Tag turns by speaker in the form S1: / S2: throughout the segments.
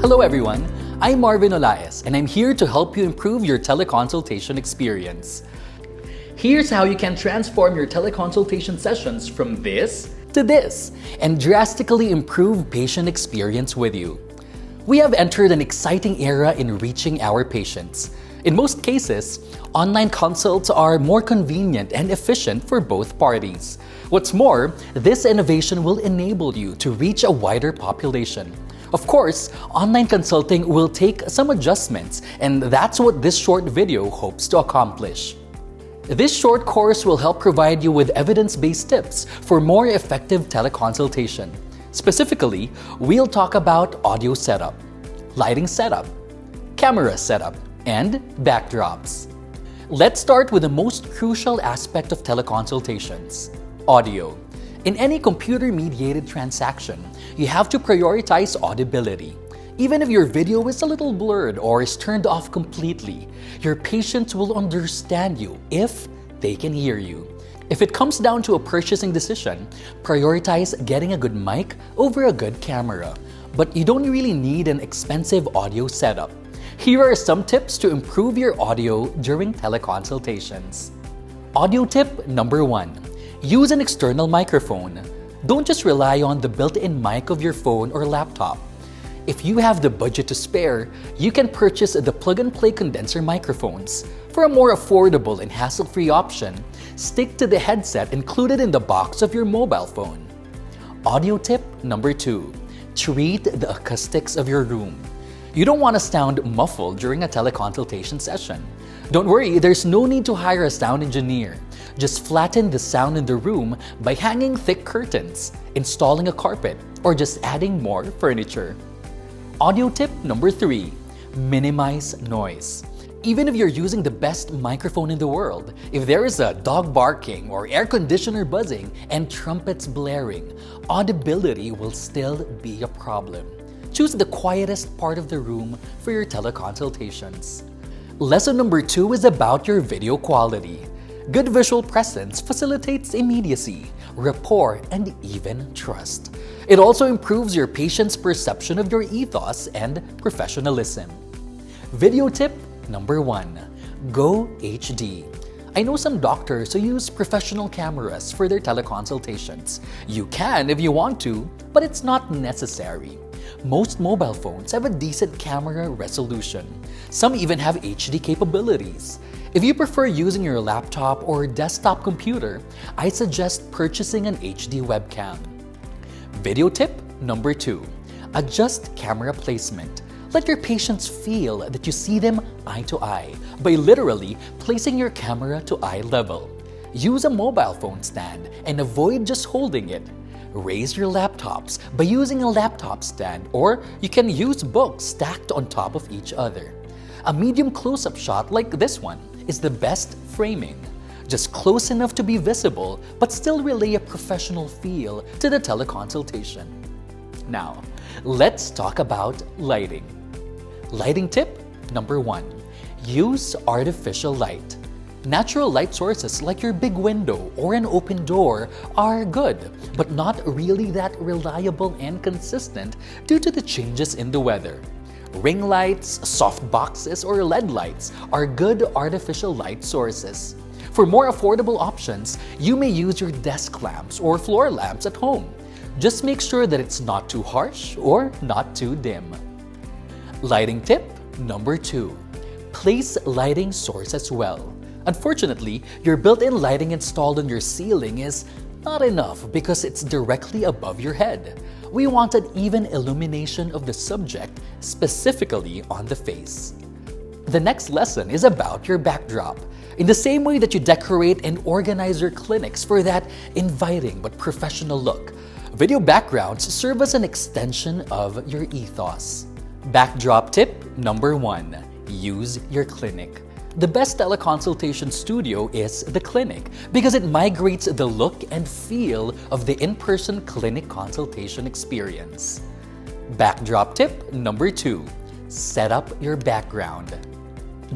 S1: Hello everyone, I'm Marvin Olaez and I'm here to help you improve your teleconsultation experience. Here's how you can transform your teleconsultation sessions from this to this and drastically improve patient experience with you. We have entered an exciting era in reaching our patients. In most cases, online consults are more convenient and efficient for both parties. What's more, this innovation will enable you to reach a wider population. Of course, online consulting will take some adjustments, and that's what this short video hopes to accomplish. This short course will help provide you with evidence-based tips for more effective teleconsultation. Specifically, we'll talk about audio setup, lighting setup, camera setup, and backdrops. Let's start with the most crucial aspect of teleconsultations: audio. In any computer-mediated transaction, you have to prioritize audibility. Even if your video is a little blurred or is turned off completely, your patients will understand you if they can hear you. If it comes down to a purchasing decision, prioritize getting a good mic over a good camera. But you don't really need an expensive audio setup. Here are some tips to improve your audio during teleconsultations. Audio tip number 1. Use an external microphone. Don't just rely on the built-in mic of your phone or laptop. If you have the budget to spare, you can purchase the plug-and-play condenser microphones. For a more affordable and hassle-free option, stick to the headset included in the box of your mobile phone. Audio tip number 2. Treat the acoustics of your room. You don't want to sound muffled during a teleconsultation session. Don't worry, there's no need to hire a sound engineer. Just flatten the sound in the room by hanging thick curtains, installing a carpet, or just adding more furniture. Audio tip number 3. Minimize noise. Even if you're using the best microphone in the world, if there is a dog barking or air conditioner buzzing and trumpets blaring, audibility will still be a problem. Choose the quietest part of the room for your teleconsultations. Lesson number 2 is about your video quality. Good visual presence facilitates immediacy, rapport, and even trust. It also improves your patient's perception of your ethos and professionalism. Video tip number 1. Go HD. I know some doctors who use professional cameras for their teleconsultations. You can if you want to, but it's not necessary. Most mobile phones have a decent camera resolution. Some even have HD capabilities. If you prefer using your laptop or desktop computer, I suggest purchasing an HD webcam. Video tip number 2. Adjust camera placement. Let your patients feel that you see them eye to eye by literally placing your camera to eye level. Use a mobile phone stand and avoid just holding it. Raise your laptops by using a laptop stand, or you can use books stacked on top of each other. A medium close-up shot like this one is the best framing. Just close enough to be visible, but still relay a professional feel to the teleconsultation. Now, let's talk about lighting. Lighting tip number 1. Use artificial light. Natural light sources like your big window or an open door are good, but not really that reliable and consistent due to the changes in the weather. Ring lights, soft boxes, or LED lights are good artificial light sources. For more affordable options, you may use your desk lamps or floor lamps at home. Just make sure that it's not too harsh or not too dim. Lighting tip number 2. Place lighting sources well. Unfortunately, your built-in lighting installed on your ceiling is not enough because it's directly above your head. We want an even illumination of the subject, specifically on the face. The next lesson is about your backdrop. In the same way that you decorate and organize your clinics for that inviting but professional look, video backgrounds serve as an extension of your ethos. Backdrop tip number 1. Use your clinic. The best teleconsultation studio is the clinic because it migrates the look and feel of the in-person clinic consultation experience. Backdrop tip number 2. Set up your background.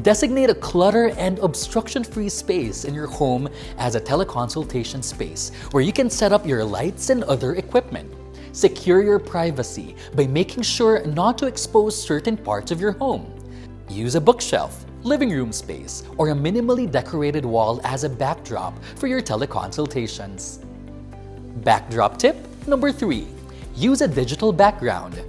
S1: Designate a clutter and obstruction-free space in your home as a teleconsultation space where you can set up your lights and other equipment. Secure your privacy by making sure not to expose certain parts of your home. Use a bookshelf, living room space, or a minimally decorated wall as a backdrop for your teleconsultations. Backdrop tip number 3. Use a digital background.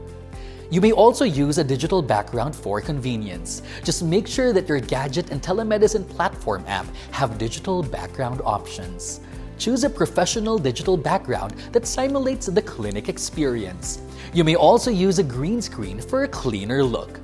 S1: You may also use a digital background for convenience. Just make sure that your gadget and telemedicine platform app have digital background options. Choose a professional digital background that simulates the clinic experience. You may also use a green screen for a cleaner look.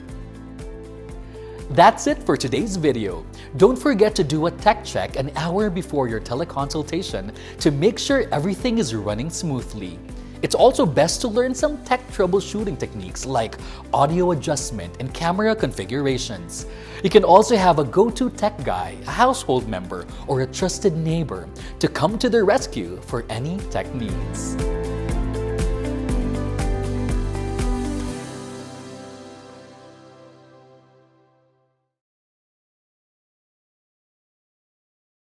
S1: That's it for today's video. Don't forget to do a tech check an hour before your teleconsultation to make sure everything is running smoothly. It's also best to learn some tech troubleshooting techniques like audio adjustment and camera configurations. You can also have a go-to tech guy, a household member, or a trusted neighbor to come to the rescue for any tech needs.